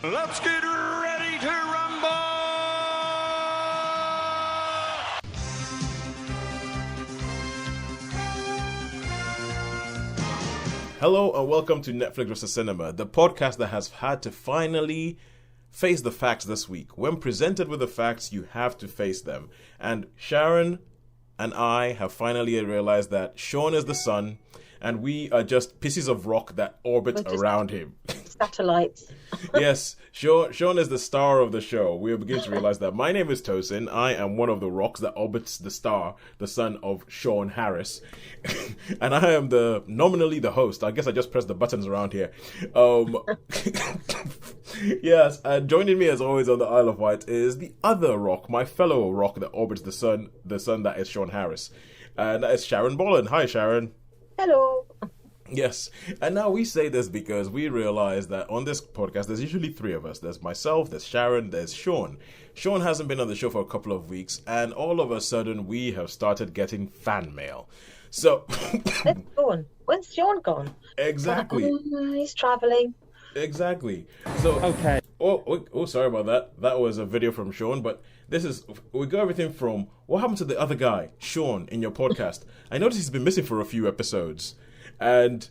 Let's get ready to rumble! Hello and welcome to Netflix vs. Cinema, the podcast that has had to finally face the facts this week. When presented with the facts, you have to face them. And Sharon and I have finally realized that Sean is the sun, and we are just pieces of rock that orbit around him. Satellites. Yes, Sean is the star of the show. We are beginning to realize that. My name is Tosin. I am one of the rocks that orbits the star, the son of Sean Harris. And I am nominally the host. I guess I just press the buttons around here. Yes, and joining me as always on the Isle of Wight is the other rock, my fellow rock that orbits the sun that is Sean Harris. And that is Sharon Bolland. Hi, Sharon. Hello. Yes, and now we say this because we realize that on this podcast there's usually three of us. There's myself, there's Sharon, there's Sean. Sean hasn't been on the show for a couple of weeks, and all of a sudden we have started getting fan mail. So Where's Sean? Where's Sean gone? Exactly. He's travelling. Exactly. So Okay. Oh, sorry about that. That was a video from Sean, but we got everything from what happened to the other guy, Sean, in your podcast. I noticed he's been missing for a few episodes. And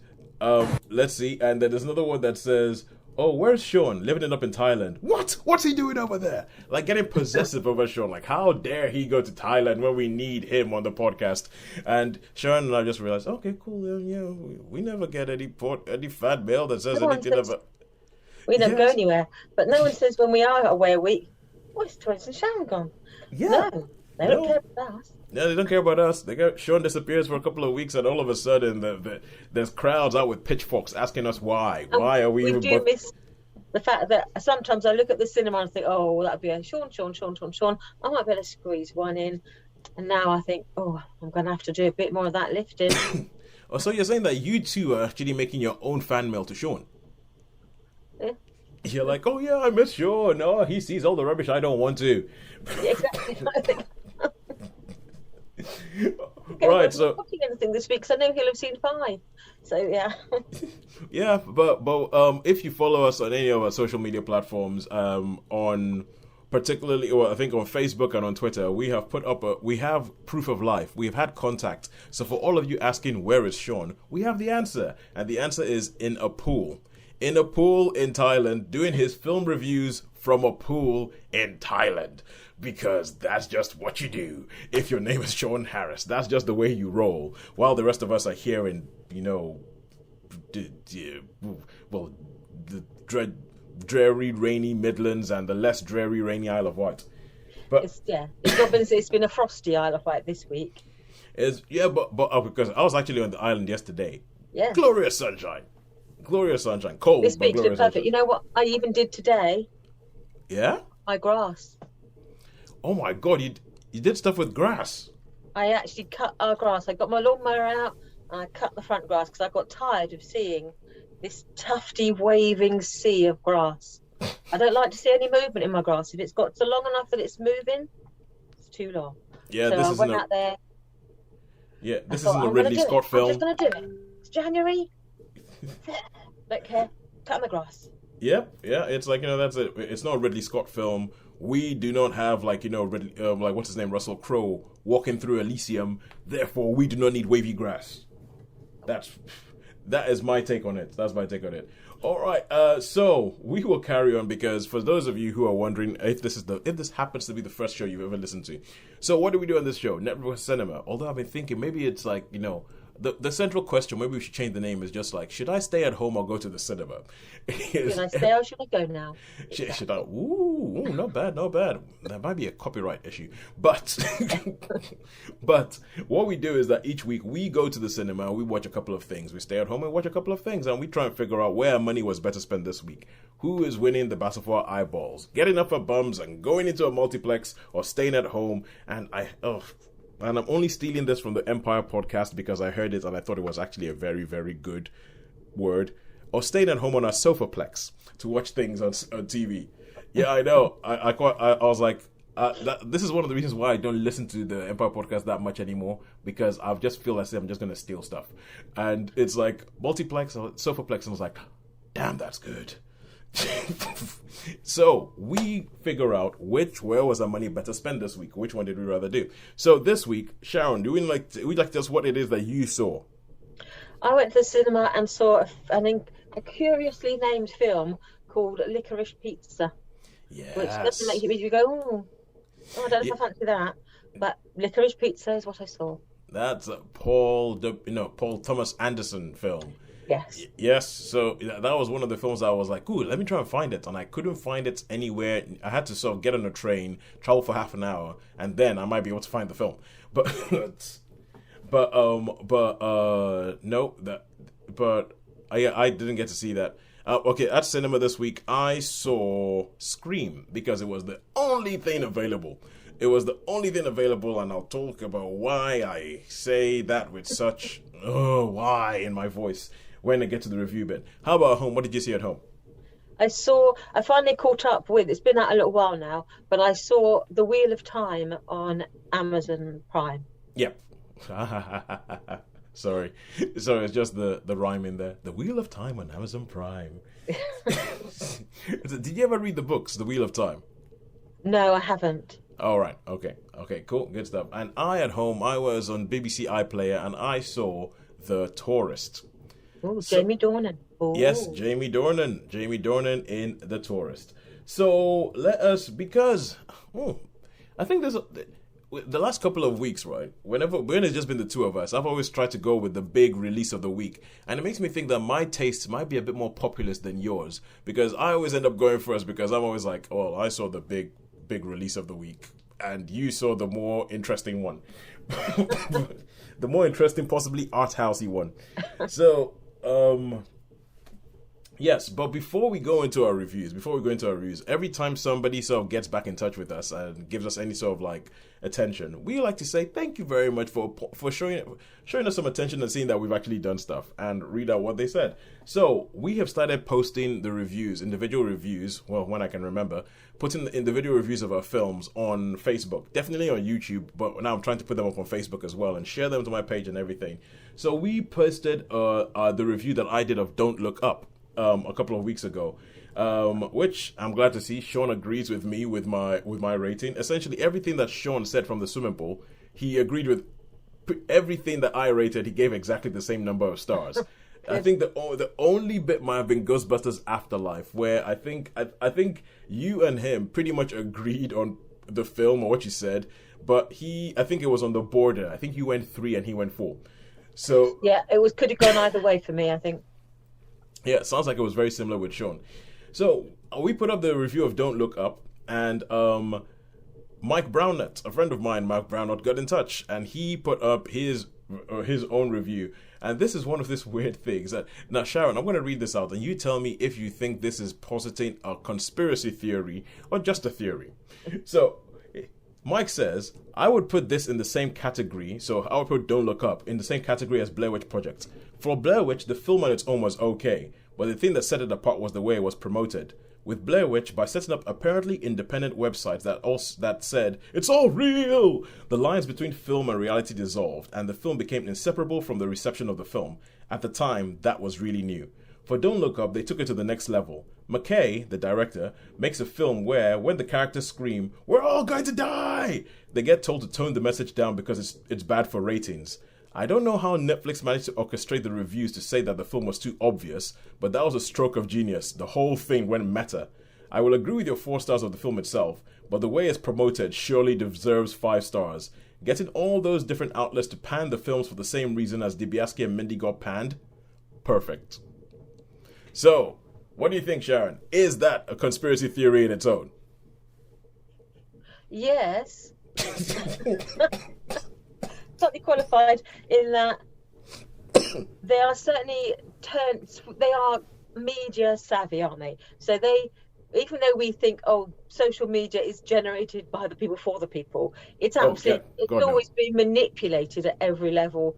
let's see. And then there's another one that says, "Oh, where's Sean? Living it up in Thailand." What? What's he doing over there? Like getting possessive over Sean. Like, how dare he go to Thailand when we need him on the podcast? And Sharon and I just realized, okay, cool. Yeah, we never get any fan mail that says anything about. We don't go anywhere. But no one says when we are away a week, where's Tosin and Sharon gone? Yeah. No, they don't care about us. No, they don't care about us. Sean disappears for a couple of weeks, and all of a sudden, there's crowds out with pitchforks asking us why. Why are we? We do miss the fact that sometimes I look at the cinema and think, oh, well, that'd be a Sean. I might be able to squeeze one in. And now I think, oh, I'm going to have to do a bit more of that lifting. Oh, so you're saying that you two are actually making your own fan mail to Sean? Yeah. You're like, oh yeah, I miss Sean. No, he sees all the rubbish I don't want to. Yeah, exactly. I think. Right, so watching anything this week, because I know he'll have seen 5. So yeah. Yeah, but if you follow us on any of our social media platforms, on particularly, well, I think on Facebook and on Twitter, we have put up we have proof of life. We've had contact. So for all of you asking where is Sean, we have the answer, and the answer is in a pool. In a pool in Thailand, doing his film reviews from a pool in Thailand. Because that's just what you do. If your name is Sean Harris, that's just the way you roll. While the rest of us are here in, the dreary, rainy Midlands and the less dreary, rainy Isle of Wight. But it's been a frosty Isle of Wight this week. But because I was actually on the island yesterday. Yeah. Glorious sunshine. Cold. This week's been perfect. Sunshine. You know what I even did today? Yeah? My grass. Oh my God, you did stuff with grass. I actually cut our grass. I got my lawnmower out and I cut the front grass because I got tired of seeing this tufty, waving sea of grass. I don't like to see any movement in my grass. If it's got so long enough that it's moving, it's too long. Yeah, so I went out there. Yeah, this isn't a Ridley Scott film. I'm just going to do it. It's January. Don't care. Cut the grass. Yep, yeah, it's like, that's it. It's not a Ridley Scott film. We do not have, Ridley, what's his name, Russell Crowe, walking through Elysium. Therefore, we do not need wavy grass. That is my take on it. That's my take on it. All right, so we will carry on because for those of you who are wondering if this happens to be the first show you've ever listened to. So what do we do on this show? Netflix Cinema. Although I've been thinking maybe it's like, the central question, maybe we should change the name, is just like, should I stay at home or go to the cinema? Should I stay or should I go now? Should I? Ooh, not bad. That might be a copyright issue. But what we do is that each week we go to the cinema, we watch a couple of things. We stay at home and watch a couple of things, and we try and figure out where our money was better spent this week. Who is winning the battle for our eyeballs? Getting up for bums and going into a multiplex or staying at home? And I'm only stealing this from the Empire podcast because I heard it and I thought it was actually a very, very good word. Or staying at home on our sofaplex to watch things on TV. Yeah, I know. I was like, this is one of the reasons why I don't listen to the Empire podcast that much anymore, because I just feel as if I'm just going to steal stuff. And it's like multiplex or sofaplex, and I was like, damn, that's good. So we figure out where was our money better spent this week. Which one did we rather do? So this week, Sharon, we'd like to tell us what it is that you saw. I went to the cinema and saw a curiously named film called Licorice Pizza, which doesn't make you go, I don't know if I fancy that. But Licorice Pizza is what I saw. That's a Paul Thomas Anderson film. Yes. Yes. So that was one of the films I was like, ooh, let me try and find it. And I couldn't find it anywhere. I had to sort of get on a train, travel for half an hour, and then I might be able to find the film. But I didn't get to see that. Okay, at cinema this week, I saw Scream because it was the only thing available. It was the only thing available, and I'll talk about why I say that with such why in my voice when I get to the review bit. How about at home? What did you see at home? I finally caught up with, it's been out a little while now, but I saw The Wheel of Time on Amazon Prime. Yep. Sorry, it's just the rhyme in there. The Wheel of Time on Amazon Prime. Did you ever read the books, The Wheel of Time? No, I haven't. All right. Okay, cool. Good stuff. And I was on BBC iPlayer and I saw The Tourist. Oh, Jamie Dornan. Ooh. Yes, Jamie Dornan in The Tourist. So I think the last couple of weeks, right? When it's just been the two of us, I've always tried to go with the big release of the week. And it makes me think that my tastes might be a bit more populist than yours. Because I always end up going first because I'm always like, oh, I saw the big release of the week. And you saw the more interesting one. The more interesting, possibly art housey one. So, yes, but before we go into our reviews, every time somebody sort of gets back in touch with us and gives us any sort of like attention, we like to say thank you very much for showing us some attention and seeing that we've actually done stuff and read out what they said. So we have started posting the reviews, individual reviews, well, when I can remember, putting the individual reviews of our films on Facebook, definitely on YouTube, but now I'm trying to put them up on Facebook as well and share them to my page and everything. So we posted the review that I did of Don't Look Up a couple of weeks ago, which I'm glad to see Sean agrees with me with my rating. Essentially, everything that Sean said from the swimming pool, he agreed with everything that I rated. He gave exactly the same number of stars. I think the only bit might have been Ghostbusters Afterlife, where I think you and him pretty much agreed on the film or what you said, but I think it was on the border. I think you went 3 and he went 4. So yeah, could have gone either way for me, I think. Yeah, it sounds like it was very similar with Sean. So we put up the review of Don't Look Up, and Mike Brownett, a friend of mine, Mike Brownett, got in touch, and he put up his own review. And this is one of these weird things. Now, Sharon, I'm going to read this out, and you tell me if you think this is positing a conspiracy theory or just a theory. So Mike says, I would put this in the same category, so I would put Don't Look Up in the same category as Blair Witch Project. For Blair Witch, the film on its own was okay, but the thing that set it apart was the way it was promoted. With Blair Witch, by setting up apparently independent websites that said, it's all real, the lines between film and reality dissolved, and the film became inseparable from the reception of the film. At the time, that was really new. For Don't Look Up, they took it to the next level. McKay, the director, makes a film where, when the characters scream, we're all going to die, they get told to tone the message down because it's bad for ratings. I don't know how Netflix managed to orchestrate the reviews to say that the film was too obvious, but that was a stroke of genius. The whole thing went meta. I will agree with your 4 stars of the film itself, but the way it's promoted surely deserves 5 stars. Getting all those different outlets to pan the films for the same reason as DiBiase and Mindy got panned? Perfect. So, what do you think, Sharon? Is that a conspiracy theory in its own? Yes. Totally qualified in that they are certainly they are media savvy, aren't they? So even though we think, social media is generated by the people for the people, it's actually it's always been manipulated at every level,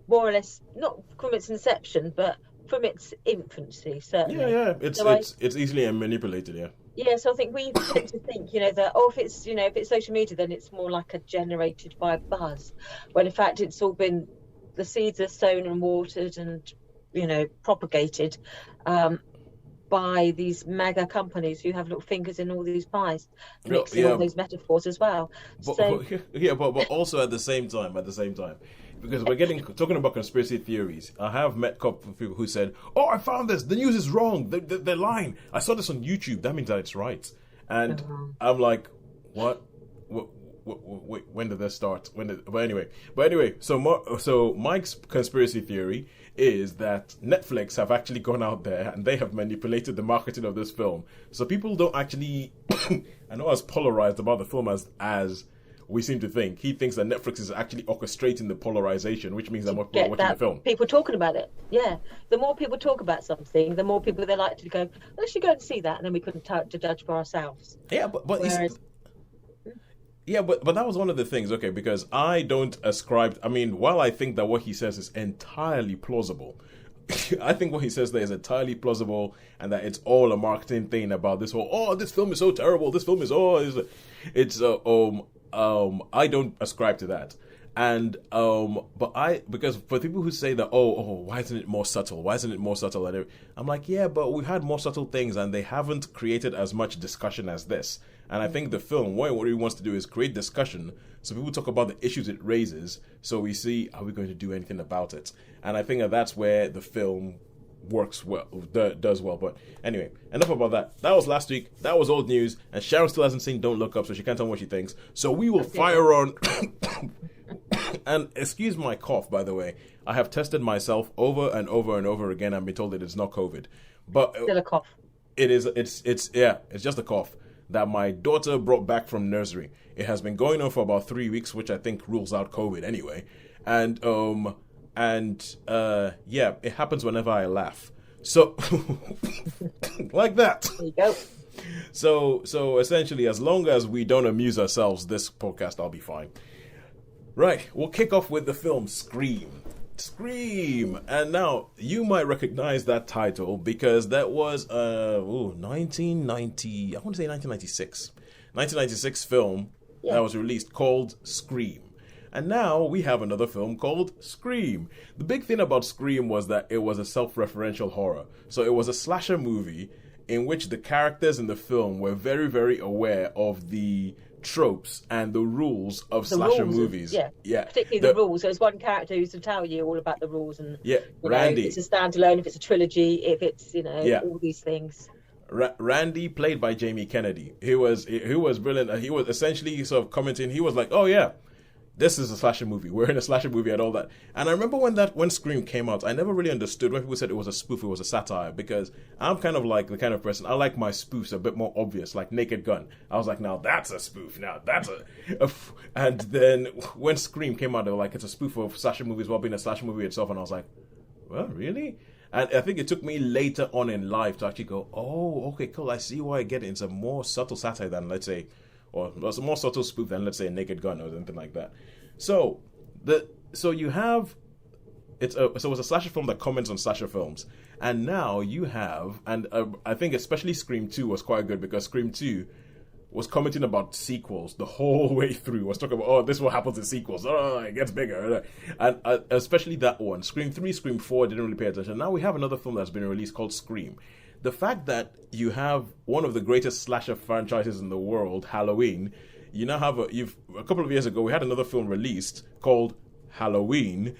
more or less, not from its inception, but from its infancy, certainly. Yeah. It's easily manipulated, yeah. Yeah, so I think we tend to think, that if it's social media, then it's more like a generated by buzz, when in fact it's all been, the seeds are sown and watered and propagated by these mega companies who have little fingers in all these pies, No, mixing all those metaphors as well. but, So but also at the same time, because we're talking about conspiracy theories. I have met a couple of people who said, "Oh, I found this. The news is wrong. They're lying. I saw this on YouTube. That means that it's right." And I'm like, "What? Wait, when did this start? But anyway. So Mike's conspiracy theory is that Netflix have actually gone out there and they have manipulated the marketing of this film. So people don't actually, I know, as polarized about the film as we seem to think. He thinks that Netflix is actually orchestrating the polarization, which means that more people are watching the film. People talking about it. Yeah. The more people talk about something, the more people they're likely to go, let's go and see that, and then we couldn't to judge for ourselves. Yeah, but that was one of the things, okay, because I don't ascribe, I mean, while I think that what he says is entirely plausible, I think what he says there is entirely plausible, and that it's all a marketing thing about this whole, oh, this film is so terrible, this film is, I don't ascribe to that. And because for people who say that, why isn't it more subtle? And I'm like, yeah, but we've had more subtle things, and they haven't created as much discussion as this. And I think the film, what it wants to do is create discussion, so people talk about the issues it raises, so we see, are we going to do anything about it? And I think that's where the film works well, does well. But anyway, enough about that. That was last week. That was old news, and Sharon still hasn't seen Don't Look Up, so she can't tell me what she thinks. So we will fire on. And excuse my cough, by the way. I have tested myself over and over and over again and been told that it's not COVID. But still a cough. It's just a cough that my daughter brought back from nursery. It has been going on for about 3 weeks, which I think rules out COVID anyway. And it happens whenever I laugh. So like that. There you go. So essentially, as long as we don't amuse ourselves this podcast, I'll be fine. Right, we'll kick off with the film Scream. And now you might recognize that title because that was 1996 film that was released called Scream. And now we have another film called Scream. The big thing about Scream was that it was a self-referential horror. So it was a slasher movie in which the characters in the film were very, very aware of the tropes and the rules of slasher movies. Particularly the rules. There's one character who's to tell you all about the rules, and Randy. If it's a standalone, if it's a trilogy, if it's all these things. Randy, played by Jamie Kennedy, he was brilliant. He was essentially sort of commenting. He was like, "Oh yeah, this is a slasher movie. We're in a slasher movie and all that." And I remember when Scream came out, I never really understood when people said it was a spoof, it was a satire, because I'm kind of like the kind of person, I like my spoofs a bit more obvious, like Naked Gun. I was like, now that's a spoof. Now that's and then when Scream came out, they were like, it's a spoof of slasher movies while being a slasher movie itself. And I was like, well, really? And I think it took me later on in life to actually go, oh, okay, cool. I see why I get it. It's a more subtle satire than, let's say, or it's a more subtle spoof than, let's say, a Naked Gun or something like that. So you have it's a slasher film that comments on slasher films, and now you have, and I think especially Scream 2 was quite good because Scream 2 was commenting about sequels the whole way through. Was talking about, oh, this is what happens in sequels. Oh, it gets bigger, and especially that one. Scream 3, Scream 4 didn't really pay attention. Now we have another film that's been released called Scream. The fact that you have one of the greatest slasher franchises in the world, Halloween, you now have a couple of years ago we had another film released called Halloween.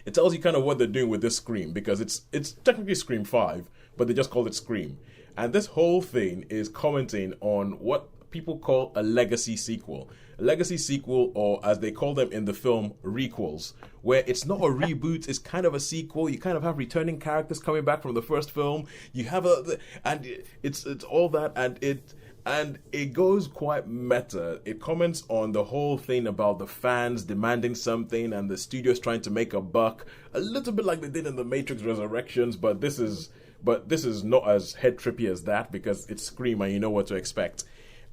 It tells you kind of what they're doing with this Scream, because it's technically Scream 5, but they just called it Scream. And this whole thing is commenting on what people call a legacy sequel. A legacy sequel, or as they call them in the film, requels, where it's not a reboot, it's kind of a sequel. You kind of have returning characters coming back from the first film. You have and it's all that, and it goes quite meta. It comments on the whole thing about the fans demanding something and the studios trying to make a buck, a little bit like they did in The Matrix Resurrections, but this is not as head trippy as that because it's Scream and you know what to expect.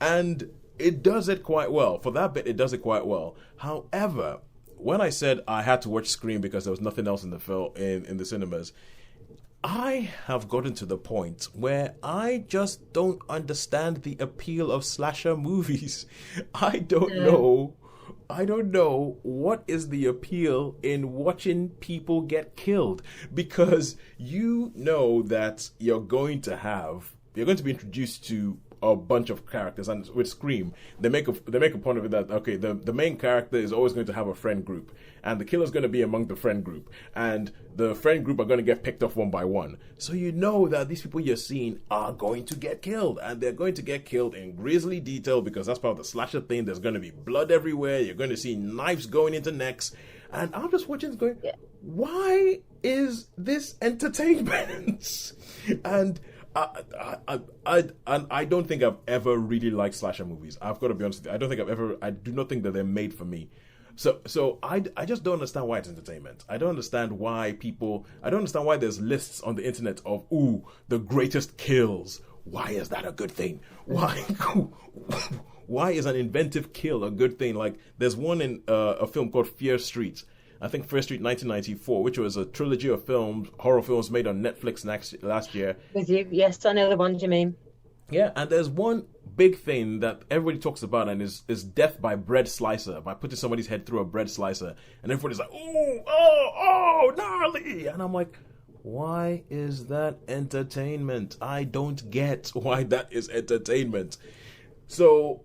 And it does it quite well. For that bit, it does it quite well. However, when I said I had to watch Scream because there was nothing else in the film in the cinemas, I have gotten to the point where I just don't understand the appeal of slasher movies. I don't know. I don't know what is the appeal in watching people get killed, because you know that you're going to be introduced to a bunch of characters, and with Scream, they make a point of it that, okay, the main character is always going to have a friend group, and the killer's going to be among the friend group, and the friend group are going to get picked off one by one. So you know that these people you're seeing are going to get killed, and they're going to get killed in grisly detail, because that's part of the slasher thing. There's going to be blood everywhere. You're going to see knives going into necks, and I'm just watching this going, why is this entertainment? And I don't think I've ever really liked slasher movies. I've got to be honest with you. I do not think that they're made for me. So I just don't understand why it's entertainment. I don't understand why there's lists on the internet of, the greatest kills. Why is that a good thing? Why is an inventive kill a good thing? Like, there's one in a film called Fear Street. I think Fear Street 1994, which was a trilogy of horror films made on Netflix last year. With you, yes, I know the ones you mean. Yeah, and there's one big thing that everybody talks about, and is death by bread slicer, by putting somebody's head through a bread slicer, and everybody's like, oh, gnarly, and I'm like, why is that entertainment? I don't get why that is entertainment. So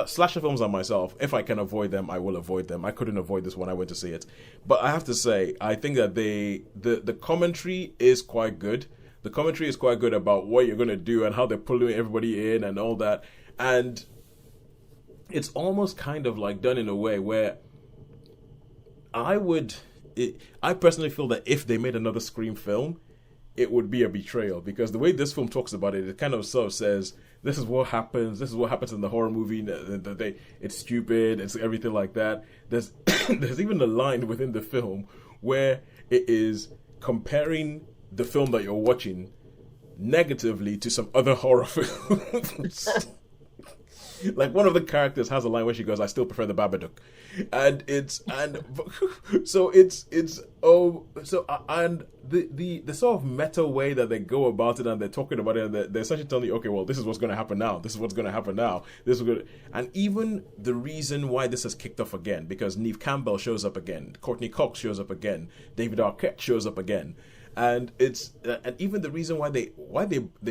slasher films on myself, if I can avoid them, I will avoid them. I couldn't avoid this when I went to see it. But I have to say, I think that the commentary is quite good. The commentary is quite good about what you're going to do and how they're pulling everybody in and all that. And it's almost kind of like done in a way where I personally feel that if they made another Scream film, it would be a betrayal, because the way this film talks about it, it kind of sort of says, this is what happens in the horror movie, it's stupid, it's everything like that. There's even a line within the film where it is comparing the film that you're watching negatively to some other horror films. Like, one of the characters has a line where she goes, "I still prefer the Babadook," and the sort of meta way that they go about it, and they're talking about it, and they're essentially telling you, okay, well, this is what's going to happen now. This is what's going to happen now. And even the reason why this has kicked off again, because Neve Campbell shows up again, Courtney Cox shows up again, David Arquette shows up again. And and even the reason why they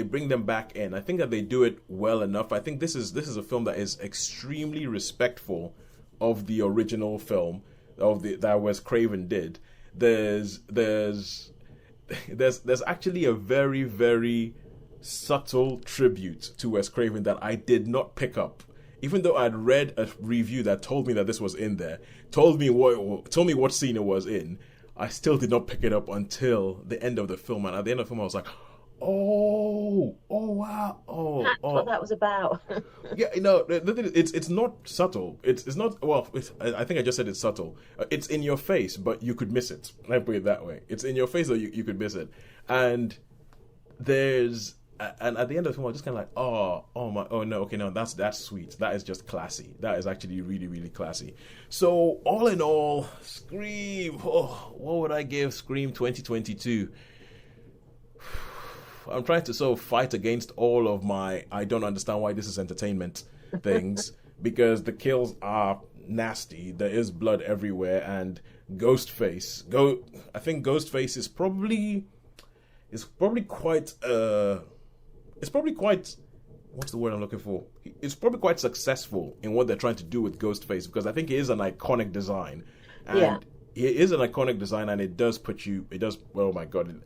bring them back in, I think that they do it well enough. I think this is a film that is extremely respectful of the original film that Wes Craven did. There's actually a very, very subtle tribute to Wes Craven that I did not pick up, even though I'd read a review that told me that this was in there, told me what scene it was in. I still did not pick it up until the end of the film, and at the end of the film, I was like, "Oh, wow, That's what that was about." Yeah, it's not subtle. It's not. Well, I think I just said it's subtle. It's in your face, but you could miss it. Let me put it that way. It's in your face, though you could miss it. And and at the end of the film, I was just kind of like, no, that's sweet. That is just classy. That is actually really, really classy. So all in all, Scream. What would I give Scream 2022? I'm trying to sort of fight against all of my I don't understand why this is entertainment things, because the kills are nasty. There is blood everywhere, and Ghostface. I think Ghostface is probably quite. It's probably quite. What's the word I'm looking for? It's probably quite successful in what they're trying to do with Ghostface, because I think it is an iconic design, and it is an iconic design, and it does put you. It does. Oh my god!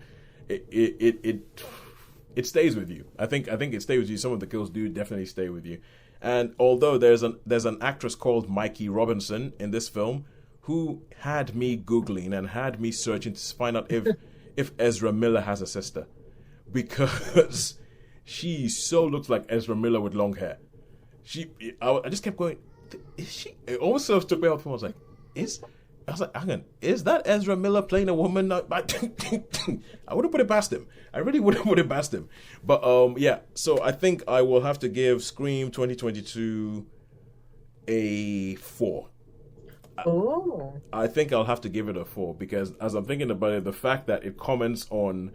It stays with you. I think it stays with you. Some of the kills do definitely stay with you. And although there's an actress called Mikey Robinson in this film who had me Googling and had me searching to find out if Ezra Miller has a sister, because she so looks like Ezra Miller with long hair. I just kept going, is she? It also took me out from, I was like, hang on, is that Ezra Miller playing a woman? I wouldn't put it past him. I really wouldn't put it past him. But yeah, so I think I will have to give Scream 2022 a 4. Oh. I think I'll have to give it a 4, because as I'm thinking about it, the fact that it comments on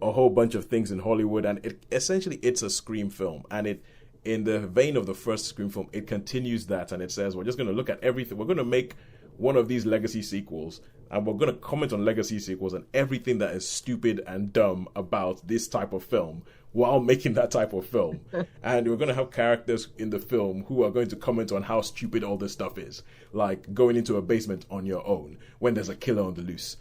a whole bunch of things in Hollywood, and it's a Scream film, and in the vein of the first Scream film, it continues that, and it says we're just going to look at everything. We're going to make one of these legacy sequels, and we're going to comment on legacy sequels and everything that is stupid and dumb about this type of film while making that type of film. And we're going to have characters in the film who are going to comment on how stupid all this stuff is, like going into a basement on your own when there's a killer on the loose.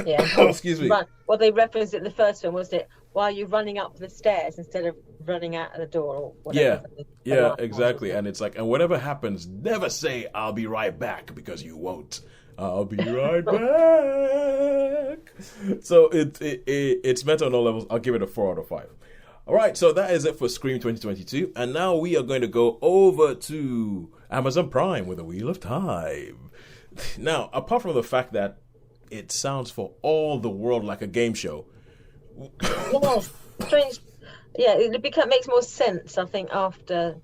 Yeah. Oh, excuse me. Well, they referenced it in the first film, wasn't it? Why are you running up the stairs instead of running out of the door or whatever? Yeah, exactly. And it's like, and whatever happens, never say, I'll be right back, because you won't. I'll be right back. So it's better on all levels. I'll give it a 4 out of 5. All right, so that is it for Scream 2022. And now we are going to go over to Amazon Prime with A Wheel of Time. Now, apart from the fact that it sounds for all the world like a game show. Yes, strange. Yeah, it makes more sense, I think, after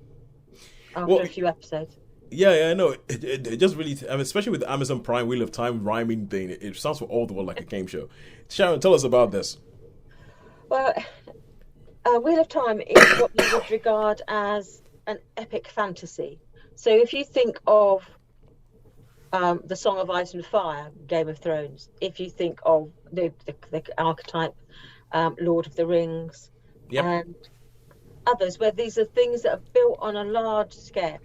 a few episodes. Yeah, I know. It just really, I mean, especially with the Amazon Prime Wheel of Time rhyming thing, it sounds for all the world like a game show. Sharon, tell us about this. Well, Wheel of Time is what you would regard as an epic fantasy. So if you think of the Song of Ice and Fire, Game of Thrones, if you think of the archetype, Lord of the Rings, Yep. and others, where these are things that are built on a large scale.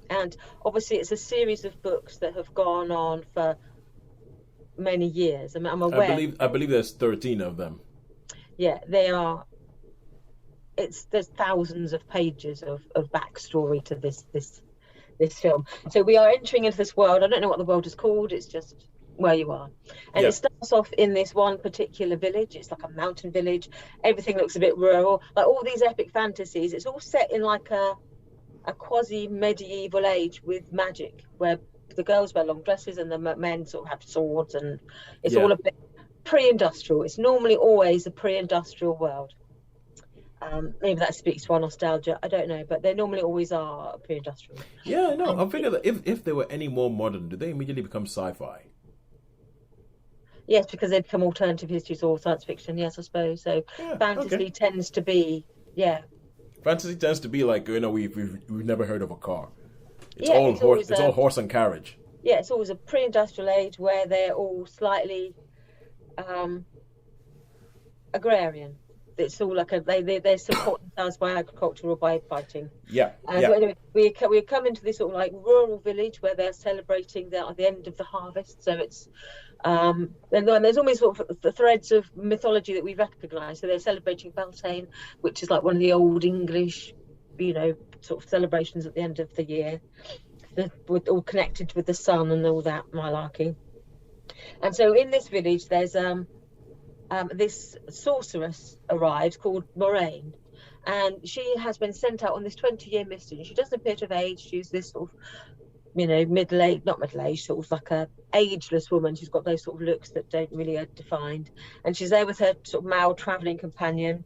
And obviously it's a series of books that have gone on for many years. I mean, I'm aware. I believe there's 13 of them. Yeah, they are. There's thousands of pages of backstory to this film. So we are entering into this world. I don't know what the world is called. It's just where you are. And It starts off in this one particular village. It's like a mountain village. Everything looks a bit rural. Like all these epic fantasies, it's all set in like a quasi-medieval age with magic, where the girls wear long dresses and the men sort of have swords, and it's all a bit pre-industrial. It's normally always a pre-industrial world. Maybe that speaks to our nostalgia, I don't know, but they normally always are pre-industrial. Yeah, no, I'm thinking that if they were any more modern, do they immediately become sci-fi? Yes, because they become alternative histories or science fiction, yes, I suppose. So fantasy tends to be, Fantasy tends to be like, we've never heard of a car. It's all horse and carriage. Yeah, it's always a pre-industrial age where they're all slightly agrarian. It's all like they support themselves by agriculture or by fighting. So anyway, we come into this sort of like rural village where they're celebrating the end of the harvest. So it's and there's always sort of the threads of mythology that we recognise. So they're celebrating Beltane, which is like one of the old English, sort of celebrations at the end of the year. We're all connected with the sun and all that malarkey. And so in this village, there's this sorceress arrives called Moraine, and she has been sent out on this 20-year mission. She doesn't appear to have aged. She's this sort of, not middle-aged, sort of like a ageless woman. She's got those sort of looks that don't really are defined, and she's there with her sort of male travelling companion.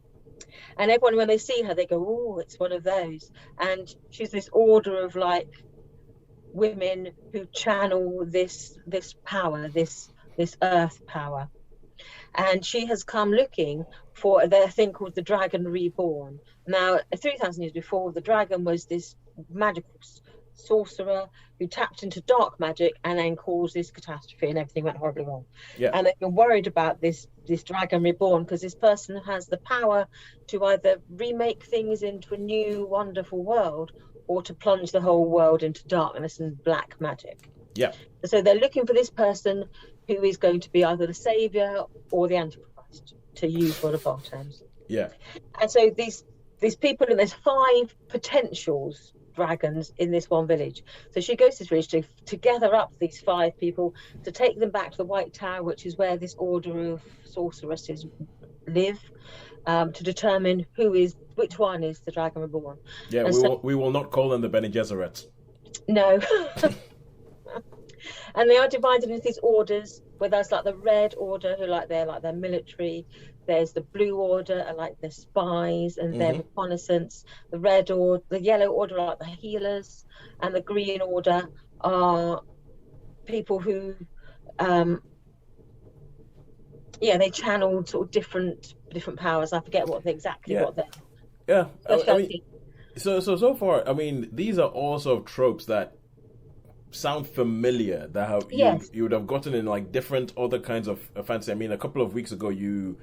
And everyone, when they see her, they go, "Oh, it's one of those." And she's this order of like women who channel this power, this earth power. And she has come looking for their thing called the Dragon Reborn. Now, 3,000 years before, the dragon was this magical sorcerer who tapped into dark magic and then caused this catastrophe, and everything went horribly wrong. And they've been worried about this Dragon Reborn because this person has the power to either remake things into a new, wonderful world or to plunge the whole world into darkness and black magic. So they're looking for this person who is going to be either the saviour or the Antichrist, to use one of our terms. And so these people, and there's 5 potentials dragons in this one village. So she goes to this village to gather up these 5 people, to take them back to the White Tower, which is where this order of sorceresses live, to determine which one is the Dragon Reborn. We will not call them the Bene Gesserits. No. And they are divided into these orders, where there's like the red order, who they're military. There's the blue order, are like the spies and their reconnaissance. The yellow order are like the healers, and the green order are people who, they channeled sort of different powers. I forget what they're. Yeah. First I mean, 13. so far, I mean, these are all sort of tropes that sound familiar that have Yes. you would have gotten in like different other kinds of fantasy. I mean, a couple of weeks ago you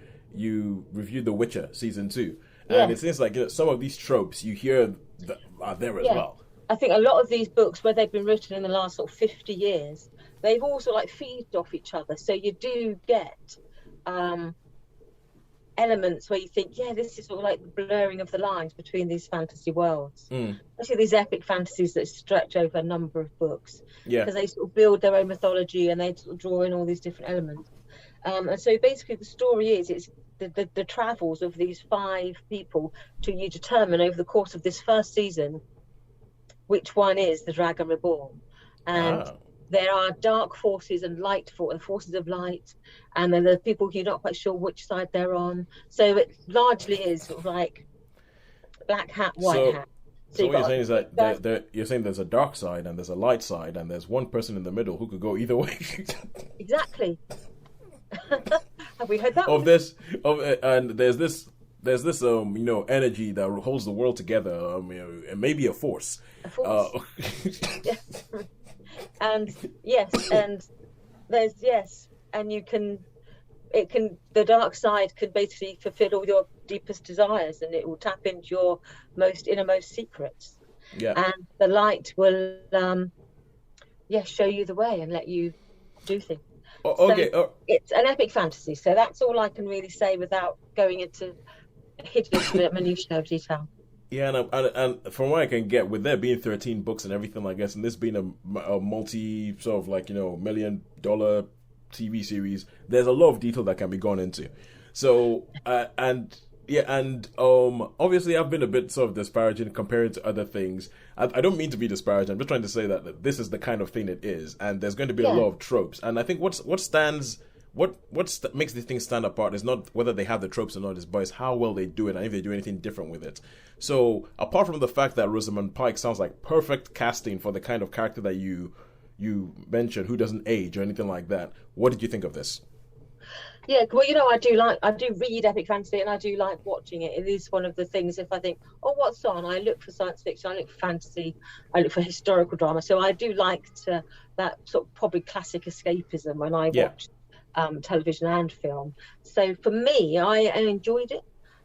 reviewed The Witcher season 2, and Yeah. it seems like some of these tropes you hear are there as Yeah. well. I think a lot of these books, where they've been written in the last sort of 50 years, they've also like feed off each other. So you do get elements where you think, yeah, this is sort of like the blurring of the lines between these fantasy worlds. Especially these epic fantasies that stretch over a number of books. Yeah. Because they sort of build their own mythology and they sort of draw in all these different elements. And so basically the story it's the travels of these 5 people to you determine over the course of this first season which one is the Dragon Reborn. And there are dark forces and forces of light, and then there are people you're not quite sure which side they're on. So it largely is sort of like black hat, white hat. So what you're saying is that you're saying there's a dark side and there's a light side, and there's one person in the middle who could go either way. Exactly. Have we heard that? And there's this energy that holds the world together. And maybe a force. A force. Yes. And there's and the dark side can basically fulfill all your deepest desires, and it will tap into your innermost secrets. Yeah. And the light will show you the way and let you do things. Okay. So it's an epic fantasy, so that's all I can really say without going into hideous minutiae of detail. Yeah, and from what I can get, with there being 13 books and everything like this, and this being a multi sort of like $1 million TV series, there's a lot of detail that can be gone into. So obviously I've been a bit sort of disparaging compared to other things. I don't mean to be disparaging. I'm just trying to say that this is the kind of thing it is, and there's going to be a lot of tropes. And I think what makes these things stand apart is not whether they have the tropes or not, but it's how well they do it and if they do anything different with it. So apart from the fact that Rosamund Pike sounds like perfect casting for the kind of character that you mentioned, who doesn't age or anything like that, what did you think of this? Yeah, well, I do read epic fantasy, and I do like watching it. It is one of the things, if I think, what's on? I look for science fiction, I look for fantasy, I look for historical drama. So I do like that sort of probably classic escapism when I watch television and film. So for me, I enjoyed it.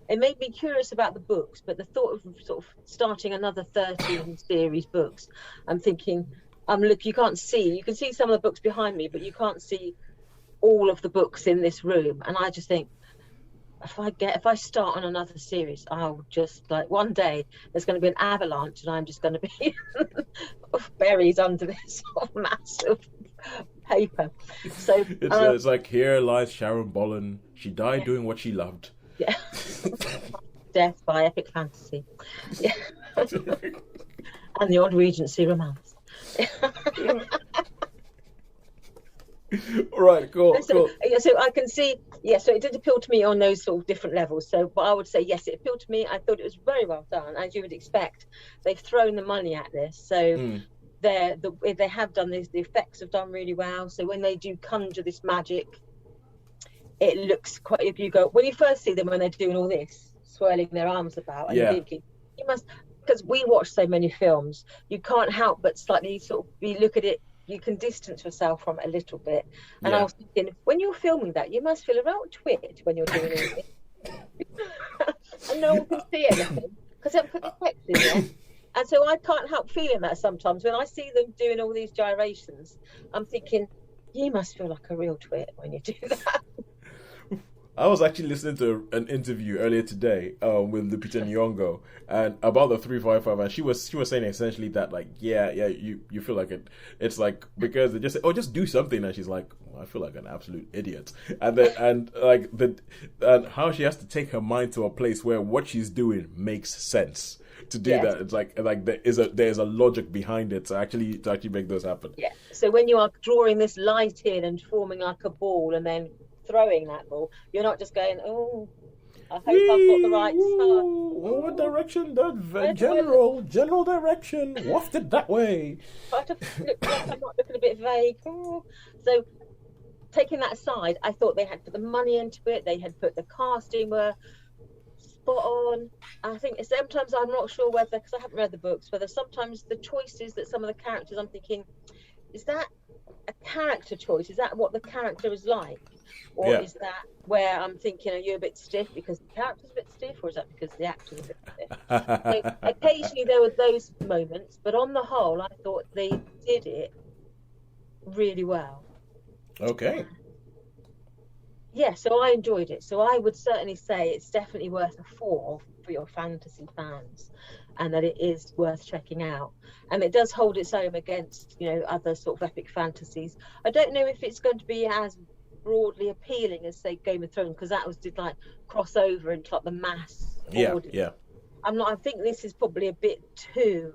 It made me curious about the books, but the thought of sort of starting another 13 series books, I'm thinking, you can see some of the books behind me, but you can't see all of the books in this room. And I just think, if I start on another series, I'll just one day there's going to be an avalanche and I'm just going to be buried under this sort of massive paper. So it's like, here lies Sharon Bolin. She died doing what she loved. Yeah. Death by epic fantasy. Yeah. And the odd Regency romance. Right, cool. So I can see, so it did appeal to me on those sort of different levels. So, but I would say, yes, it appealed to me. I thought it was very well done, as you would expect. They've thrown the money at this, so they have done this. The effects have done really well. So when they do conjure this magic, it looks quite. If you go when you first see them when they're doing all this, swirling their arms about, and you're thinking, you must, because we watch so many films, you can't help but slightly sort of look at it. You can distance yourself from it a little bit. And I was thinking, when you're filming that, you must feel a real twit when you're doing it. And no one can see anything because they haven't put the effects in there. And so I can't help feeling that sometimes. When I see them doing all these gyrations, I'm thinking, you must feel like a real twit when you do that. I was actually listening to an interview earlier today with Lupita Nyong'o and about the 355, and she was saying essentially that you feel like it's like because they just say, just do something, and she's like, I feel like an absolute idiot, and how she has to take her mind to a place where what she's doing makes sense. To do that, it's like there's a logic behind it to actually make those happen. Yeah. So when you are drawing this light in and forming like a ball and then throwing that ball, you're not just going, I hope I've got the right start. What direction? That general direction. Wafted that way. I'm not looking a bit vague. So taking that aside, I thought they had put the money into it. They had put the casting were spot on. I think sometimes I'm not sure whether, because I haven't read the books, whether sometimes the choices that some of the characters, I'm thinking, is that a character choice? Is that what the character is like? Or is that where I'm thinking, are you a bit stiff because the character's a bit stiff, or is that because the actor's a bit stiff? So occasionally there were those moments, but on the whole, I thought they did it really well. Okay. Yeah, so I enjoyed it. So I would certainly say it's definitely worth a 4 for your fantasy fans, and that it is worth checking out. And it does hold its own against, other sort of epic fantasies. I don't know if it's going to be as broadly appealing as, say, Game of Thrones, because that did like cross over into like the mass audience. Yeah. I think this is probably a bit too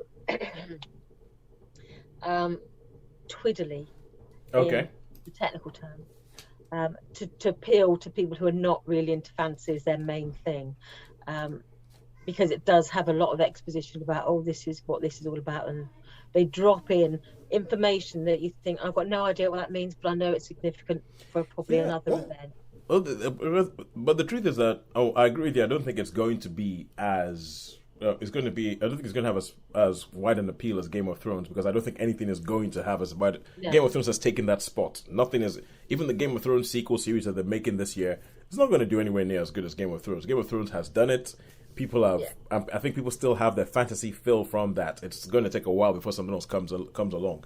twiddly. Okay. The technical term. To appeal to people who are not really into fantasy as their main thing, because it does have a lot of exposition about, this is what this is all about, and they drop in information that you think, I've got no idea what that means, but I know it's significant for probably another event. Well, but the truth is that, I agree with you. I don't think it's going to be as I don't think it's going to have as wide an appeal as Game of Thrones, because I don't think anything is going to have as wide. Game of Thrones has taken that spot. Nothing is, even the Game of Thrones sequel series that they're making this year, it's not going to do anywhere near as good as Game of Thrones. Game of Thrones has done it. People have, I think people still have their fantasy fill from that. It's going to take a while before something else comes along.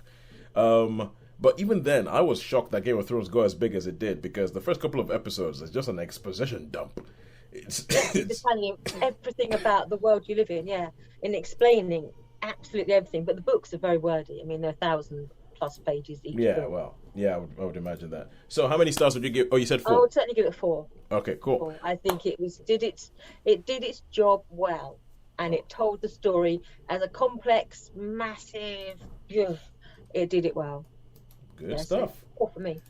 But even then, I was shocked that Game of Thrones got as big as it did, because the first couple of episodes is just an exposition dump. It's telling you everything about the world you live in, and explaining absolutely everything. But the books are very wordy. I mean, they're 1,000+ pages each. Well, I would imagine that. So, how many stars would you give? Oh, you said 4. I would certainly give it 4. Okay, cool. 4. I think it did its job well, and it told the story as a complex, massive. It did it well. Good stuff. So 4 for me.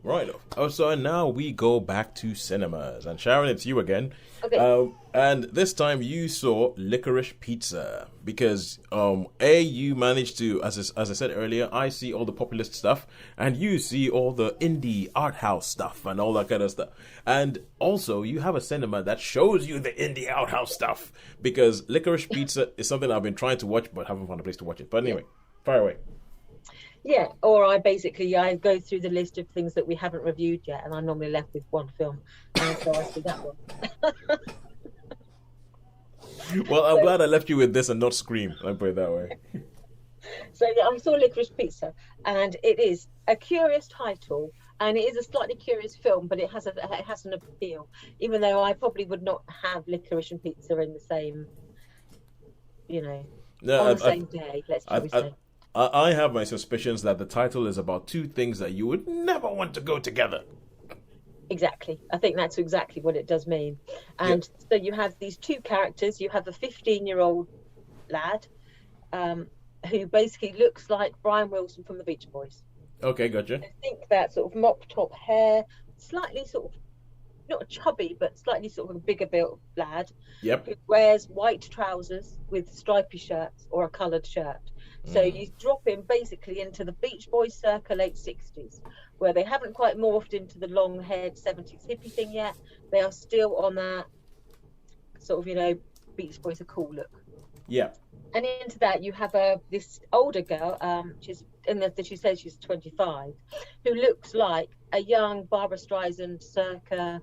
Right. So now we go back to cinemas. And Sharon, it's you again. Okay. And this time you saw Licorice Pizza. Because, you managed to, as I said earlier, I see all the populist stuff. And you see all the indie art house stuff and all that kind of stuff. And also, you have a cinema that shows you the indie art house stuff. Because Licorice Pizza is something I've been trying to watch, but haven't found a place to watch it. But anyway, fire away. Yeah, or I go through the list of things that we haven't reviewed yet, and I'm normally left with one film, and so I see that one. Well, I'm glad I left you with this and not Scream. I'll put it that way. So I saw Licorice Pizza, and it is a curious title, and it is a slightly curious film, but it has an appeal. Even though I probably would not have licorice and pizza in the same, on the same day. Let's say. I have my suspicions that the title is about two things that you would never want to go together. Exactly. I think that's exactly what it does mean. And so you have these two characters. You have a 15-year-old lad who basically looks like Brian Wilson from the Beach Boys. Okay, gotcha. I think that sort of mop top hair, slightly sort of, not chubby, but slightly sort of a bigger built lad. Yep. Who wears white trousers with stripy shirts or a coloured shirt. So you drop him basically into the Beach Boys circa late 60s, where they haven't quite morphed into the long-haired 70s hippie thing yet. They are still on that sort of, Beach Boys are cool look. Yeah. And into that, you have this older girl, she says she's 25, who looks like a young Barbara Streisand circa...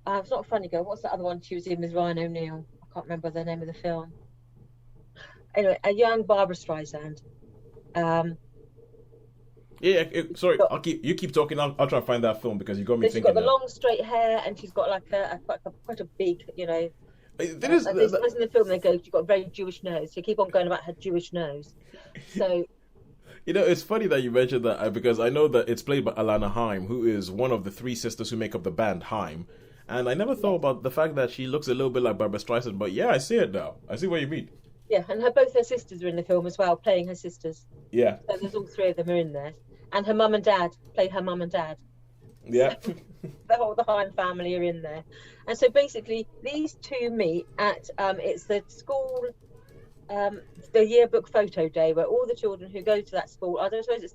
it's not a Funny Girl. What's the other one she was in with Ryan O'Neal? I can't remember the name of the film. Anyway, a young Barbara Streisand. Sorry, you keep talking. I'll try and find that film because you got me thinking. She's got the long straight hair and she's got like quite a big, There is in the film they go. She's got a very Jewish nose. So you keep on going about her Jewish nose. So. It's funny that you mentioned that because I know that it's played by Alana Haim, who is one of the three sisters who make up the band Haim. And I never thought about the fact that she looks a little bit like Barbara Streisand, but yeah, I see it now. I see what you mean. Yeah, and both her sisters are in the film as well, playing her sisters. Yeah. So there's all three of them are in there. And her mum and dad play her mum and dad. Yeah. So the Haim family are in there. And so basically these two meet at, it's the school the yearbook photo day where all the children who go to that school, I don't suppose it's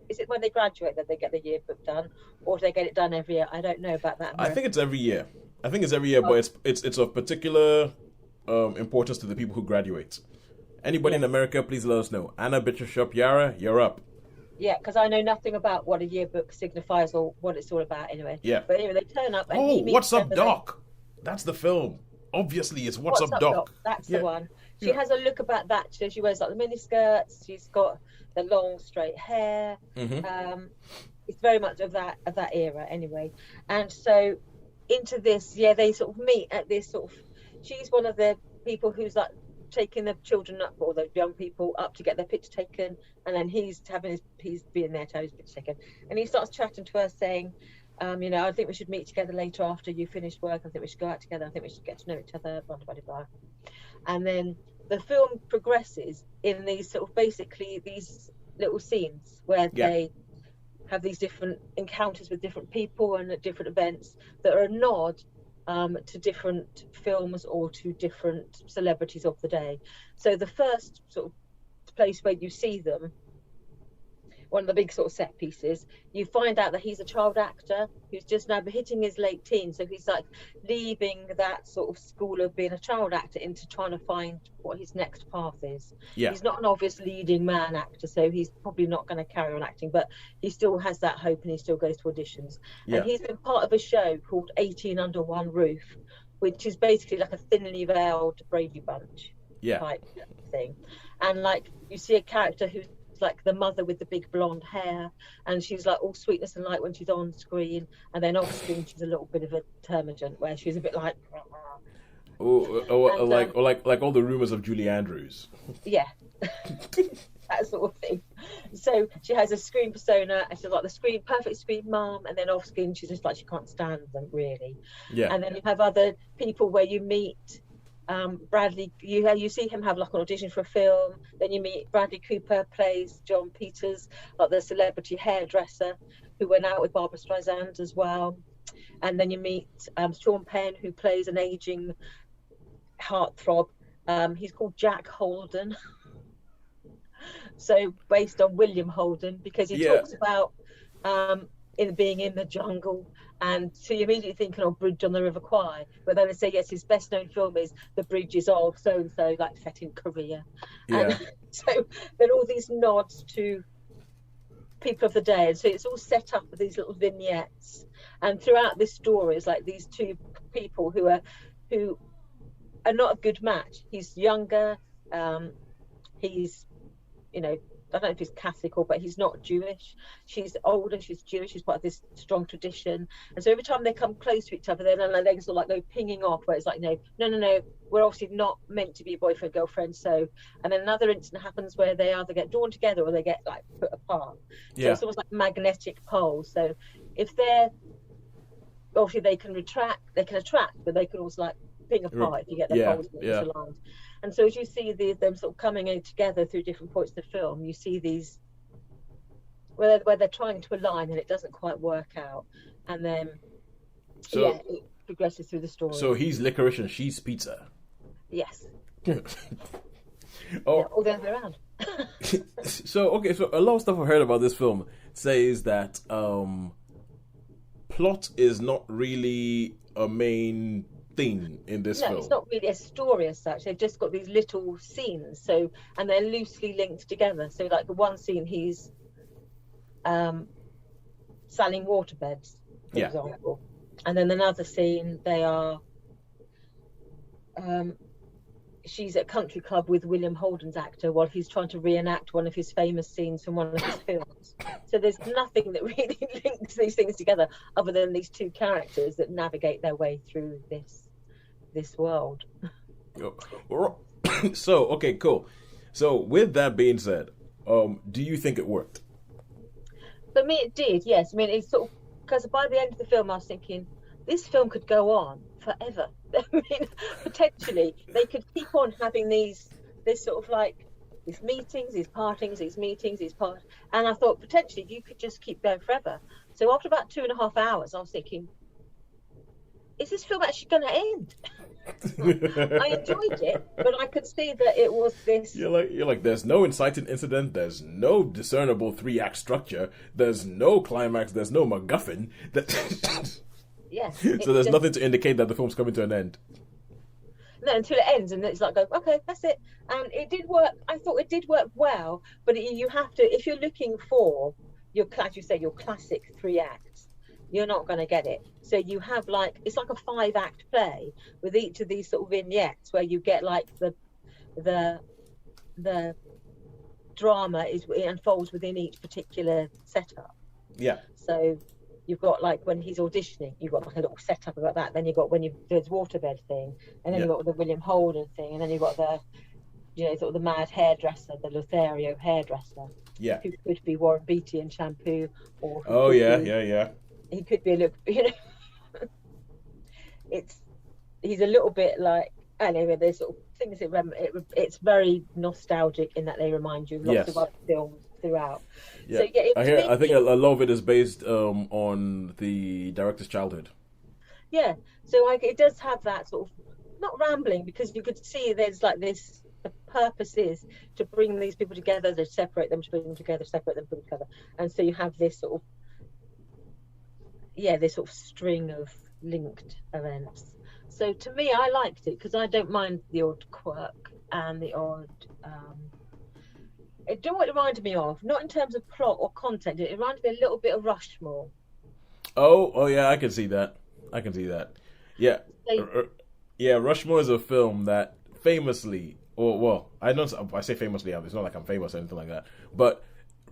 is it when they graduate that they get the yearbook done, or do they get it done every year? I don't know about that. I think it's every year. But it's of particular importance to the people who graduate. Anybody in America, please let us know. Anna Bishop Yara, you're up. Yeah, because I know nothing about what a yearbook signifies or what it's all about anyway. Yeah. But anyway, they turn up and Oh, he meets What's Up, them. Doc? That's the film. Obviously, it's What's Up, Doc. That's Yeah. the one. She has a look about that. She wears like the mini skirts. She's got the long straight hair. Mm-hmm. It's very much of that era anyway. And so into this, they sort of meet at this sort of. She's one of the people who's like taking the children up, or the young people up to get their picture taken, and then he's being there to have his picture taken, and he starts chatting to her saying, I think we should meet together later after you finish work. I think we should go out together. I think we should get to know each other. Blah blah blah blah. And then the film progresses in these sort of basically these little scenes where they have these different encounters with different people and at different events that are a nod to different films or to different celebrities of the day. So the first sort of place where you see them, one of the big sort of set pieces, you find out that he's a child actor who's just now hitting his late teens. So he's like leaving that sort of school of being a child actor into trying to find what his next path is. Yeah. He's not an obvious leading man actor, so he's probably not going to carry on acting, but he still has that hope and he still goes to auditions. Yeah. And he's been part of a show called 18 Under One Roof, which is basically like a thinly veiled Brady Bunch type thing. And like you see a character who's like the mother with the big blonde hair, and she's like all sweetness and light when she's on screen, and then off screen she's a little bit of a termagant where she's a bit like like all the rumors of Julie Andrews. Yeah. That sort of thing. So she has a screen persona, and she's like the perfect screen mom, and then off screen she's just like she can't stand them really. Yeah. And then you have other people where you meet Bradley, you see him have like an audition for a film. Then you meet Bradley Cooper plays John Peters, like the celebrity hairdresser who went out with Barbara Streisand as well. And then you meet Sean Penn, who plays an aging heartthrob. He's called Jack Holden. So based on William Holden, because he talks about being in the jungle. And so you immediately think, Bridge on the River Kwai. But then they say, yes, his best known film is The Bridges of so-and-so, like set in Korea. Yeah. And so there are all these nods to people of the day. And so it's all set up with these little vignettes. And throughout this story is like these two people who are not a good match. He's younger. He's, I don't know if he's Catholic but he's not Jewish. She's older, she's Jewish, she's part of this strong tradition. And so every time they come close to each other, then their legs are like go pinging off, where it's like, no, we're obviously not meant to be boyfriend, girlfriend. So, and then another incident happens where they either get drawn together or they get like put apart. So it's almost like magnetic poles. So if they're, obviously they can attract, but they can also like ping apart if you get their poles aligned. And so as you see them sort of coming in together through different points of the film, you see these where they're trying to align and it doesn't quite work out. And then it progresses through the story. So he's licorice and she's pizza. Yes. All the other way around. So a lot of stuff I've heard about this film says that plot is not really a main thing in this film. It's not really a story as such. They've just got these little scenes, and they're loosely linked together. So like the one scene he's selling waterbeds, for example. And then another scene they are she's at a country club with William Holden's actor while he's trying to reenact one of his famous scenes from one of his films. So there's nothing that really links these things together other than these two characters that navigate their way through this world. So, okay, cool. So with that being said, do you think it worked? For me, it did, yes. I mean, it's sort of, because by the end of the film, I was thinking, this film could go on forever. I mean, potentially, they could keep on having this sort of like, these meetings, these partings, and I thought, potentially, you could just keep going forever. So after about 2.5 hours, I was thinking, is this film actually going to end? I enjoyed it, but I could see that it was this. You're like, there's no inciting incident, there's no discernible 3-act structure, there's no climax, there's no MacGuffin. Yes. So there's nothing to indicate that the film's coming to an end. No, until it ends, and it's like, go, okay, that's it. And it did work. I thought it did work well, but you have to, if you're looking for your, as you say, your classic 3 acts, you're not going to get it. So you have like, it's like a 5-act play with each of these sort of vignettes where you get like the drama it unfolds within each particular setup. Yeah. So you've got like when he's auditioning, you've got like a little setup about that. Then you've got when you do his waterbed thing, and then you've got the William Holden thing, and then you've got the, sort of the mad hairdresser, the Lothario hairdresser. Yeah. Who could be Warren Beatty in Shampoo, or he could be a little, he's a little bit like, anyway, there's sort of things it's very nostalgic in that they remind you of lots of other films throughout. Yeah. So, I think a lot of it is based on the director's childhood. Yeah, so it does have that sort of, not rambling, because you could see there's like this, the purpose is to bring these people together, to separate them, to bring them together, separate them, put them together. And so you have this sort of, this sort of string of linked events. So to me, I liked it because I don't mind the odd quirk and the odd... It do what it reminded me of, not in terms of plot or content. It reminded me a little bit of Rushmore. Oh yeah, I can see that. Yeah, Rushmore is a film that famously, I say famously, it's not like I'm famous or anything like that, but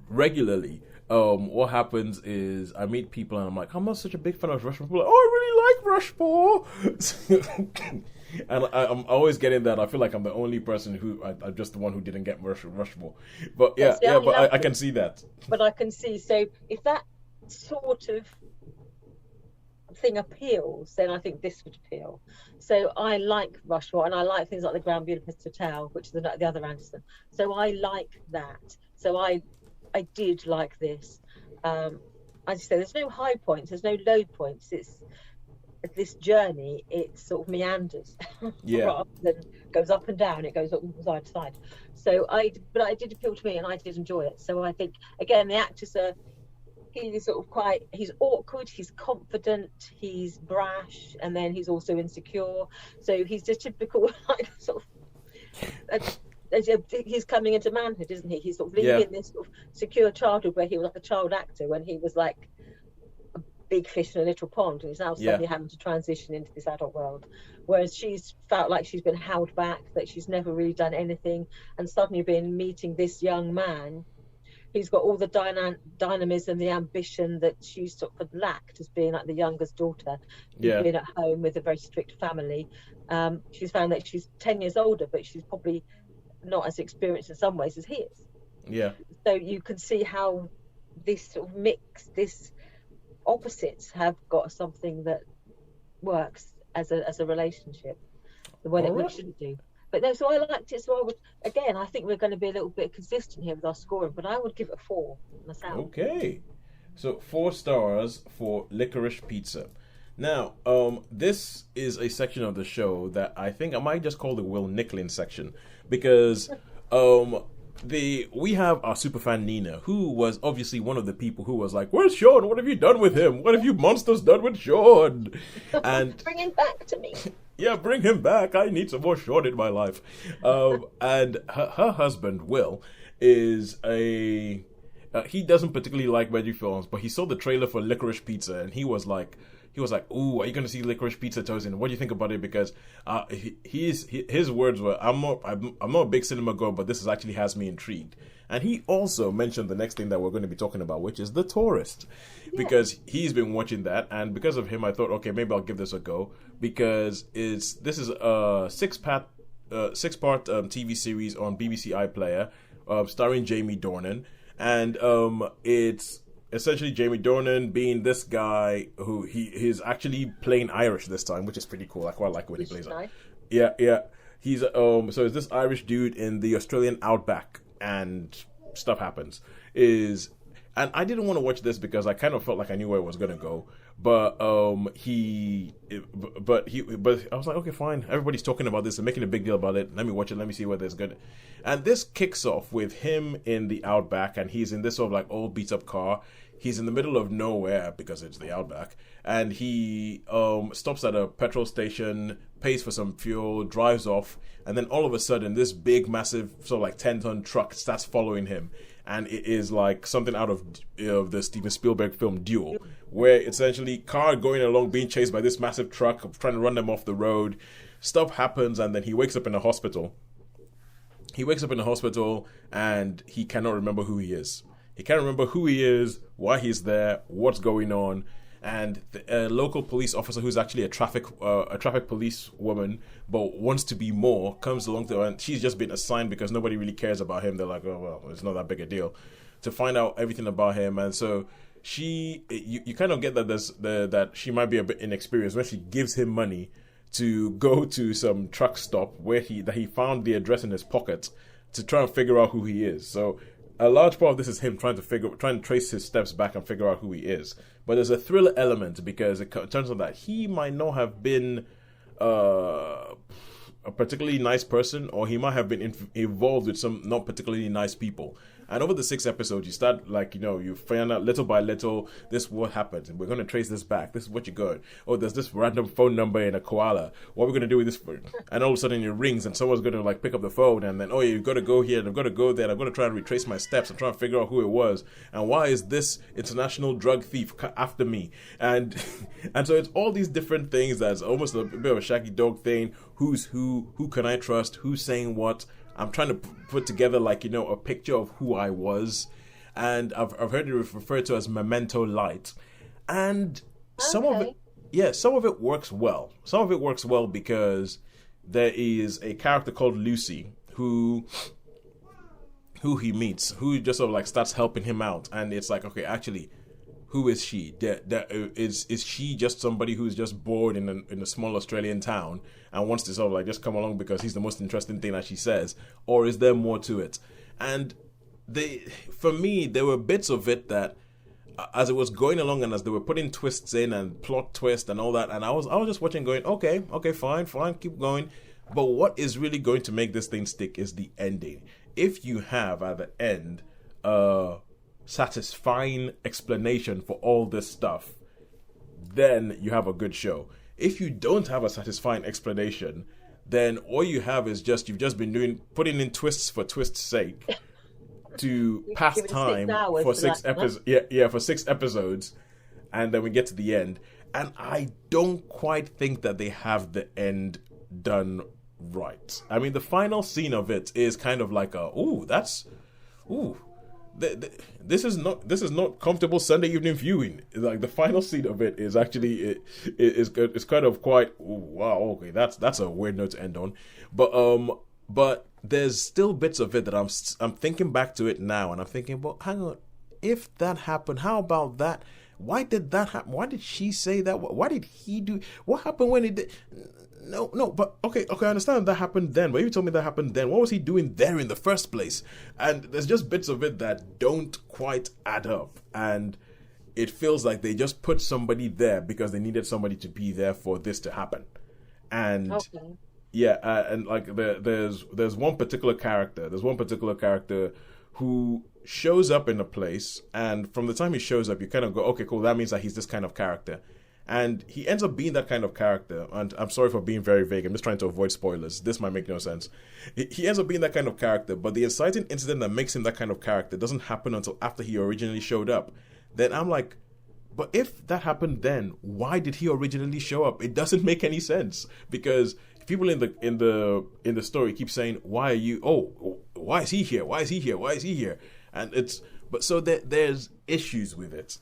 regularly, what happens is I meet people and I'm like, I'm not such a big fan of Rushmore. People are like, oh, I really like Rushmore. And I'm always getting that. I feel like I'm the only person I'm just the one who didn't get Rushmore. But I can see that. But I can see, so if that sort of thing appeals, then I think this would appeal. So I like Rushmore, and I like things like the Grand Budapest Hotel, which is the other Anderson. So I like that. So I did like this. As you say, there's no high points, there's no low points. It's this journey, it sort of meanders rather than goes up and down, it goes up side to side. So but it did appeal to me, and I did enjoy it. So I think, again, the actors he's sort of he's awkward, he's confident, he's brash, and then he's also insecure. So he's just typical, like, sort of, he's coming into manhood, isn't he? He's sort of leaving this sort of secure childhood where he was like a child actor when he was like big fish in a little pond, and he's now suddenly having to transition into this adult world, whereas she's felt like she's been held back, that she's never really done anything, and suddenly meeting this young man who's got all the dynamism, the ambition that she sort of lacked as being like the youngest daughter, being at home with a very strict family. She's found that she's 10 years older, but she's probably not as experienced in some ways as he is. So you can see how this sort of mix, this opposites have got something that works as a relationship the way that we shouldn't do. But no, so I liked it. So I think we're going to be a little bit consistent here with our scoring, but I would give it a 4 myself. Okay, so 4 stars for Licorice Pizza. Now, this is a section of the show that I think I might just call the Will Nicklin section, because we have our superfan Nina, who was obviously one of the people who was like, "Where's Sean? What have you done with him? What have you monsters done with Sean?" And bring him back to me. Yeah, bring him back. I need some more Sean in my life. And her husband Will is he doesn't particularly like veggie films, but he saw the trailer for Licorice Pizza, and he was like, "Ooh, are you going to see Licorice Pizza, Tosin? What do you think about it?" Because his words were, "I'm not a big cinema goer, but this actually has me intrigued." And he also mentioned the next thing that we're going to be talking about, which is The Tourist, because he's been watching that, and because of him, I thought, okay, maybe I'll give this a go, because this is a six-part TV series on BBC iPlayer, starring Jamie Dornan, and it's essentially Jamie Dornan being this guy who he's actually playing Irish this time, which is pretty cool. I quite like when he plays it. Yeah. He's so it's this Irish dude in the Australian outback, and stuff happens. And I didn't want to watch this because I kind of felt like I knew where it was going to go. But but I was like, okay, fine. Everybody's talking about this and making a big deal about it. Let me watch it. Let me see whether it's good. And this kicks off with him in the outback, and he's in this sort of like old beat up car. He's in the middle of nowhere because it's the outback, and he stops at a petrol station, pays for some fuel, drives off, and then all of a sudden, this big, massive, sort of like 10-ton truck starts following him. And it is like something out of the Steven Spielberg film Duel, where essentially car going along being chased by this massive truck trying to run them off the road. Stuff happens, and then he wakes up in a hospital. He wakes up in a hospital, and he cannot remember who he is. He can't remember who he is, why he's there, what's going on. And a local police officer who's actually a traffic police woman, but wants to be more, comes along to her, and she's just been assigned because nobody really cares about him. They're like, oh, well, it's not that big a deal, to find out everything about him. And so you kind of get that that she might be a bit inexperienced when she gives him money to go to some truck stop where he found the address in his pocket to try and figure out who he is. So a large part of this is him trying to trace his steps back and figure out who he is. But there's a thriller element because it turns out that he might not have been a particularly nice person, or he might have been involved with some not particularly nice people. And over the 6 episodes, you start you find out little by little, this is what happened. And we're going to trace this back. This is what you got. Oh, there's this random phone number in a koala. What are we going to do with this phone? And all of a sudden it rings and someone's going to pick up the phone. And then, oh, you've got to go here and I've got to go there. And I'm going to try and retrace my steps and try and figure out who it was. And why is this international drug thief after me? And so it's all these different things that's almost a bit of a Shaggy Dog thing. Who's who? Who can I trust? Who's saying what? I'm trying to put together a picture of who I was, and I've heard it referred to as memento light, and some of it works well. Some of it works well because there is a character called Lucy who he meets, who just sort of starts helping him out, and it's like, okay, actually, who is she? Is she just somebody who's just bored in a small Australian town and wants to sort of just come along because he's the most interesting thing, as she says, or is there more to it? And for me, there were bits of it that, as it was going along and as they were putting twists in and plot twist and all that, and I was just watching, going, okay, fine, keep going. But what is really going to make this thing stick is the ending. If you have at the end satisfying explanation for all this stuff, then you have a good show. If you don't have a satisfying explanation, then all you have is you've just been putting in twists for twist's sake to pass time for 6 episodes. Yeah, for 6 episodes, and then we get to the end, and I don't quite think that they have the end done right. I mean, the final scene of it is kind of like this is not comfortable Sunday evening viewing. Like, the final scene of it is actually it's kind of quite, wow, okay, that's a weird note to end on. But there's still bits of it that I'm thinking back to it now, and I'm thinking, well, hang on, if that happened, how about that? Why did that happen? Why did she say that? Why did he do? What happened when he did? No, but okay, I understand that happened then, but you told me that happened then. What was he doing there in the first place? And there's just bits of it that don't quite add up, and it feels like they just put somebody there because they needed somebody to be there for this to happen. And and there's one particular character who shows up in a place, and from the time he shows up, you kind of go, okay, cool, that means that he's this kind of character. And he ends up being that kind of character. And I'm sorry for being very vague. I'm just trying to avoid spoilers. This might make no sense. He ends up being that kind of character, but the inciting incident that makes him that kind of character doesn't happen until after he originally showed up. Then I'm like, but if that happened then, why did he originally show up? It doesn't make any sense, because people in the story keep saying, why is he here? Why is he here? And there's issues with it.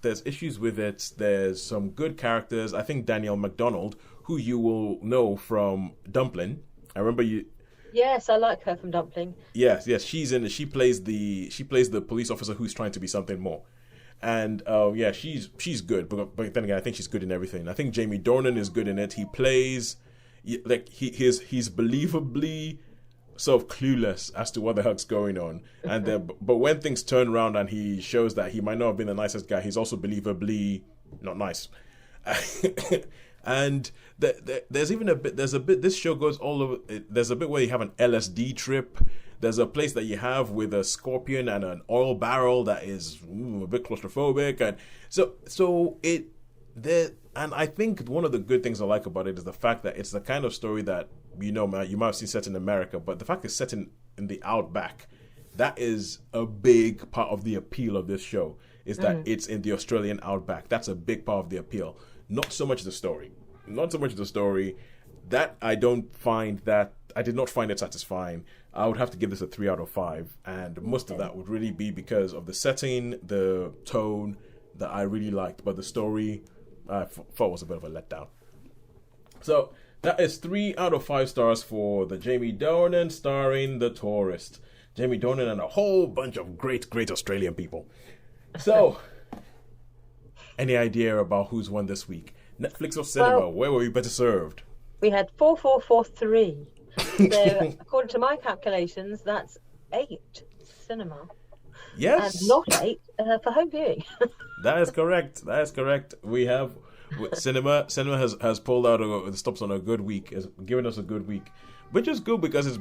There's some good characters. I think Danielle MacDonald, who you will know from Dumpling. I remember you. Yes, I like her from Dumpling. Yes, she's in it. She plays the police officer who's trying to be something more. And she's good. But then again, I think she's good in everything. I think Jamie Dornan is good in it. He plays he's believably sort of clueless as to what the heck's going on, and but when things turn around and he shows that he might not have been the nicest guy, he's also believably not nice. And there's even a bit. There's a bit. This show goes all over. There's a bit where you have an LSD trip. There's a place that you have with a scorpion and an oil barrel that is a bit claustrophobic, and so it there. And I think one of the good things I like about it is the fact that it's the kind of story that you might have seen set in America, but the fact it's set in the outback. That is a big part of the appeal of this show. Is that it's in the Australian outback. That's a big part of the appeal. Not so much the story. That I did not find it satisfying. I would have to give this a 3 out of 5, and most of that would really be because of the setting, the tone that I really liked, but the story I thought was a bit of a letdown. So that is 3 out of 5 stars for the Jamie Dornan starring The Tourist. Jamie Dornan and a whole bunch of great Australian people. So, any idea about who's won this week? Netflix or cinema? Where were we better served? We had 4-4-4-3. So, according to my calculations, that's 8 cinema. Yes. And not 8 for home viewing. That is correct. We have cinema. Cinema has pulled out the stops on a good week. Has given us a good week, which is good because it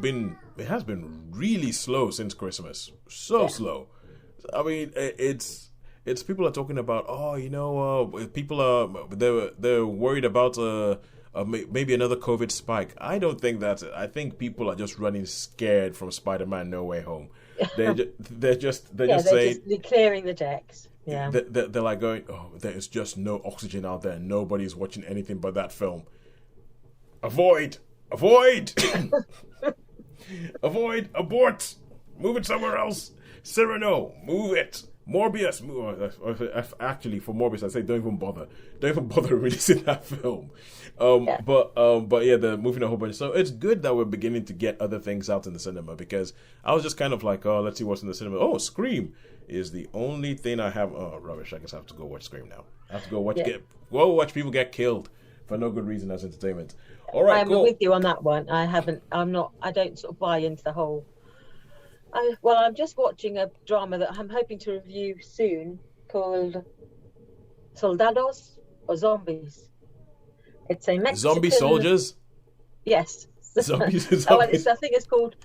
has been really slow since Christmas. Slow. I mean, it's people are talking about people are they're worried about maybe another COVID spike. I don't think that's it. I think people are just running scared from Spider-Man No Way Home. They're just clearing the decks. Yeah, they're like going, there is just no oxygen out there. Nobody's watching anything but that film. Avoid, abort, move it somewhere else. Cyrano, move it. Morbius, actually for Morbius, I say don't even bother releasing that film. But yeah, they're moving a whole bunch. So it's good that we're beginning to get other things out in the cinema, because I was just kind of like, let's see what's in the cinema. Scream is the only thing I have. Rubbish. I guess I have to go watch Scream now. I have to go watch people get killed for no good reason as entertainment. All right, I'm with you on that one. I don't sort of buy into the whole. I'm just watching a drama that I'm hoping to review soon called Soldados or Zombies. It's a Mexican... Zombie soldiers? Yes. Zombies. I think it's called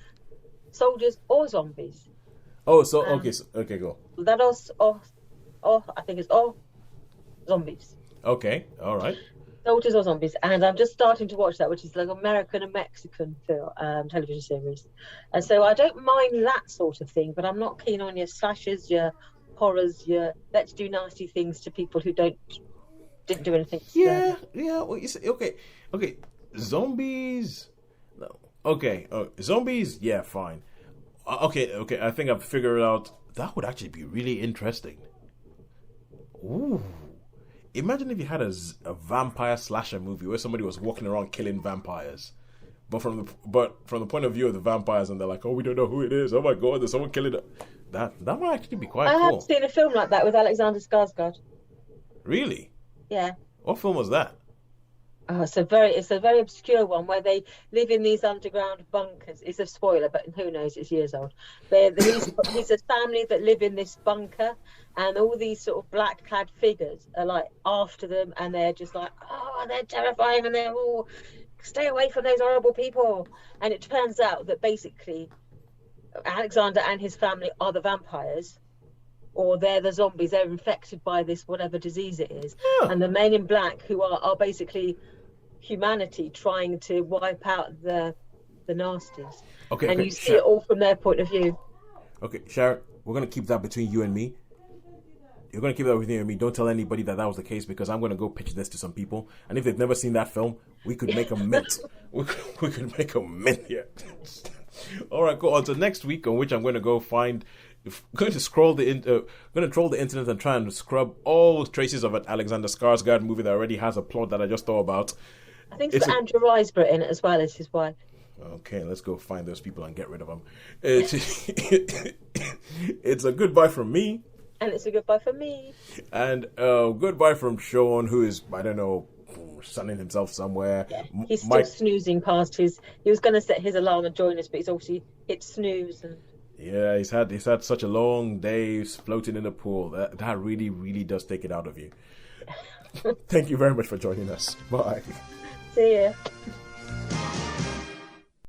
Soldiers or Zombies. Okay, go. Soldados or I think it's Zombies. Okay, all right. Soldiers or Zombies, and I'm just starting to watch that, which is like American and Mexican television series, and so I don't mind that sort of thing, but I'm not keen on your slashers, your horrors, your let's do nasty things to people who didn't do anything. Yeah. Well, you say, okay, zombies. No, okay, zombies. Yeah, fine. Okay. I think I've figured out that would actually be really interesting. Ooh. Imagine if you had a vampire slasher movie where somebody was walking around killing vampires, but from the point of view of the vampires, and they're like, we don't know who it is. Oh my god, there's someone killing it. That might actually be quite cool. I have seen a film like that with Alexander Skarsgård. Really? Yeah. What film was that? Oh, it's a very obscure one where they live in these underground bunkers. It's a spoiler, but who knows? It's years old. He's a family that live in this bunker, and all these sort of black-clad figures are like after them, and they're just like, they're terrifying, and they're all stay away from those horrible people. And it turns out that basically Alexander and his family are the vampires, or they're the zombies. They're infected by this whatever disease it is, and the men in black who are basically humanity trying to wipe out the nasties. And you see it all from their point of view. Okay, Sharon, we're gonna keep that between you and me. You're gonna keep that between you and me. Don't tell anybody that was the case, because I'm gonna go pitch this to some people, and if they've never seen that film, we could make a mint. we could make a mint here. All right, go on to next week, on which I'm going to go find. Going to troll the internet and try and scrub all traces of an Alexander Skarsgård movie that already has a plot that I just thought about. I think it's got Andrew Riseborough in it as well as his wife. Okay, let's go find those people and get rid of them. It's a goodbye from me. And it's a goodbye from me. And goodbye from Sharon, who is, I don't know, sunning himself somewhere. Yeah, he's still snoozing past his... He was going to set his alarm and join us, but he's obviously hit snooze. And Yeah, he's had such a long day floating in the pool. That really, really does take it out of you. Thank you very much for joining us. Bye. See ya.